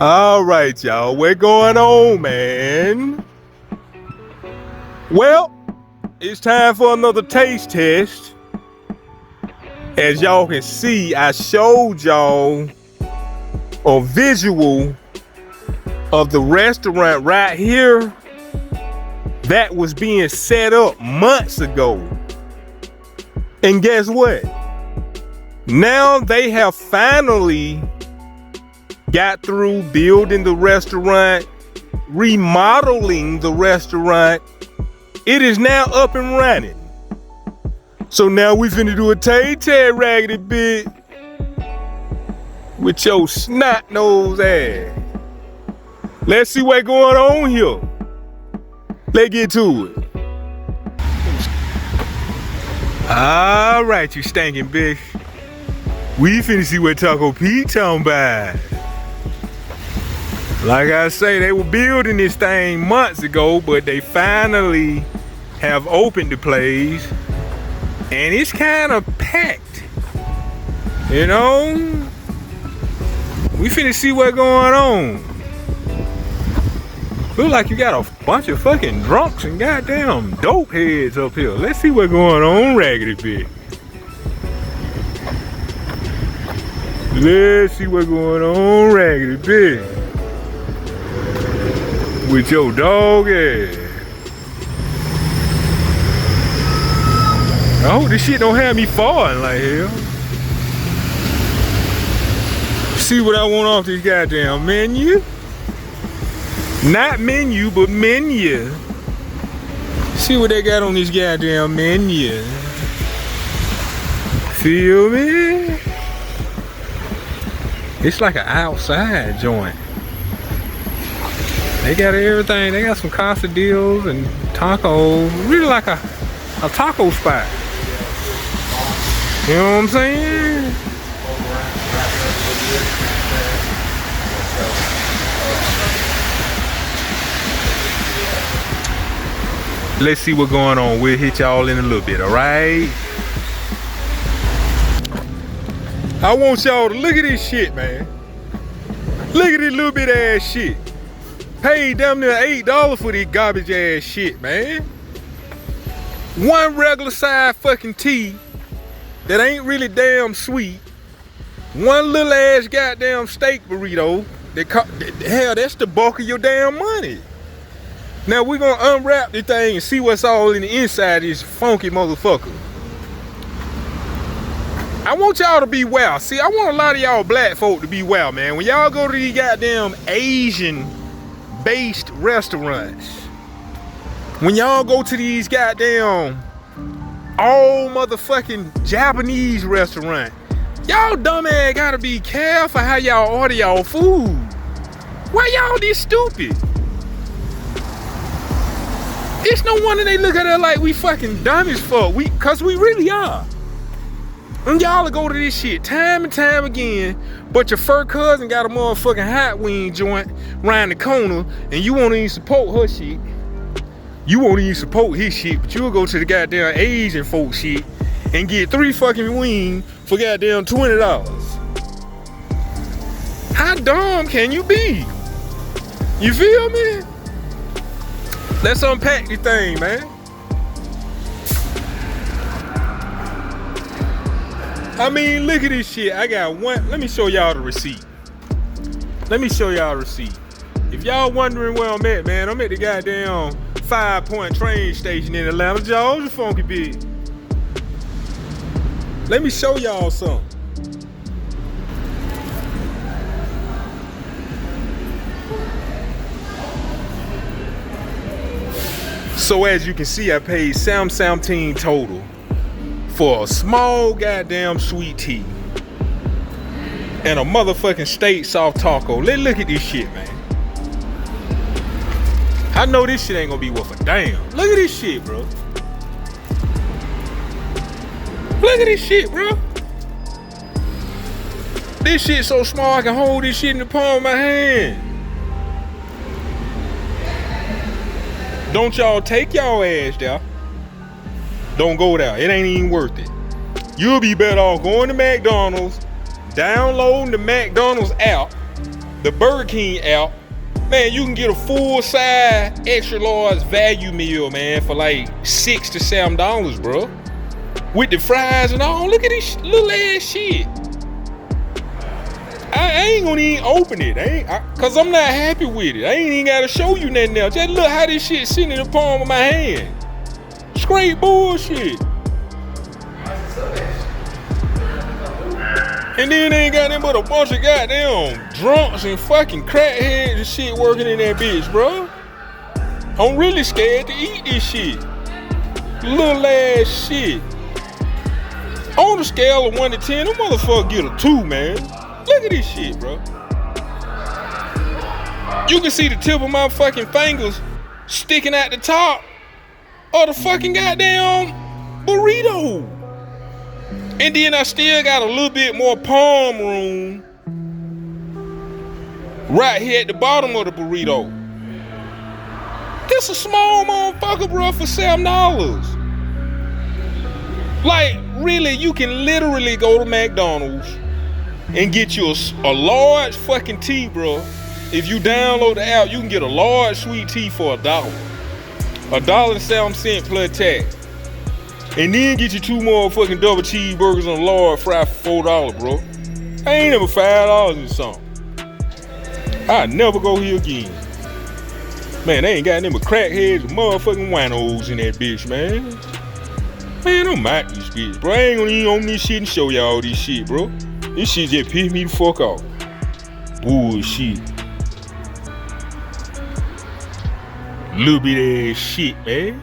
All right, y'all, what's going on, man? Well, it's time for another taste test. As y'all can see, I showed y'all a visual of the restaurant right here that was being set up months ago. And guess what? Now they have finally got through building the restaurant, remodeling the restaurant. It is now up and running. So now we finna do a taste test, raggedy bit, with your snot nose ass. Let's see what's going on here. Let's get to it. All right, you stinking bitch. We finna see what Taco Pete talking about. Like I say, they were building this thing months ago, but they finally have opened the place, and it's kind of packed. You know, we finna see what's going on. Look like you got a bunch of fucking drunks and goddamn dope heads up here. Let's see what's going on, raggedy bitch. Let's see what's going on, raggedy bitch. With your dog ass. I hope this shit don't have me falling like hell. See what I want off this goddamn menu. Not menu, but menu. See what they got on this goddamn menu. Feel me? It's like an outside joint. They got everything. They got some quesadillas and tacos. Really like a taco spot. You know what I'm saying? Let's see what's going on. We'll hit y'all in a little bit, alright? I want y'all to look at this shit, man. Look at this little bit ass shit. Paid damn near $8 for this garbage ass shit, man. One regular size fucking tea that ain't really damn sweet. One little ass goddamn steak burrito. Hell, that's the bulk of your damn money. Now we're gonna unwrap this thing and see what's all in the inside of this funky motherfucker. I want y'all to be well. See, I want a lot of y'all black folk to be well, man. When y'all go to these goddamn Asian-based restaurants, when y'all go to these goddamn all motherfucking Japanese restaurant, y'all dumb ass gotta be careful how y'all order y'all food. Why y'all this stupid? It's no wonder they look at us like we fucking dumb as fuck. Cause we really are. And y'all go to this shit time and time again, but your fur cousin got a motherfucking hot wing joint round the corner, and you won't even support her shit. You won't even support his shit, but you'll go to the goddamn Asian folk shit and get 3 fucking wings for goddamn $20. How dumb can you be? You feel me? Let's unpack this thing, man. I mean, look at this shit. I got one. Let me show y'all the receipt. Let me show y'all the receipt. If y'all wondering where I'm at, man, I'm at the goddamn 5 Point train station in Atlanta, Georgia, funky bitch. Let me show y'all something. So as you can see, I paid $17 total for a small goddamn sweet tea and a motherfucking steak soft taco. Let's look at this shit, man. I know this shit ain't gonna be worth a damn. Look at this shit, bro. Look at this shit, bro. This shit so small I can hold this shit in the palm of my hand. Don't y'all take y'all ass there. Don't go there. It ain't even worth it. You'll be better off going to McDonald's, downloading the McDonald's app, the Burger King app, man, you can get a full-size, extra-large value meal, man, for like $6 to $7, bro. With the fries and all. Look at this little ass shit. I ain't gonna even open it. Cause I'm not happy with it. I ain't even gotta show you nothing else. Just look how this shit sitting in the palm of my hand. Straight bullshit. And then they ain't got nothing but a bunch of goddamn drunks and fucking crackheads and shit working in that bitch, bro. I'm really scared to eat this shit. Little ass shit. On the scale of 1 to 10, them motherfucker get a 2, man. Look at this shit, bro. You can see the tip of my fucking fingers sticking out the top of the fucking goddamn burrito. And then I still got a little bit more palm room right here at the bottom of the burrito. This a small motherfucker, bro, for $7. Like, really, you can literally go to McDonald's and get you a large fucking tea, bro. If you download the app, you can get a large sweet tea for $1. $1.07 plus tax. And then get you 2 motherfucking double cheeseburgers and a large fry for $4, bro. I ain't never $5 in something. I'll never go here again. Man, they ain't got them but crackheads and motherfucking winos in that bitch, man. Man, I'm out this bitch, bro. I ain't gonna even on this shit and show y'all this shit, bro. This shit just pissed me the fuck off. Bullshit. Little bit of ass shit, man.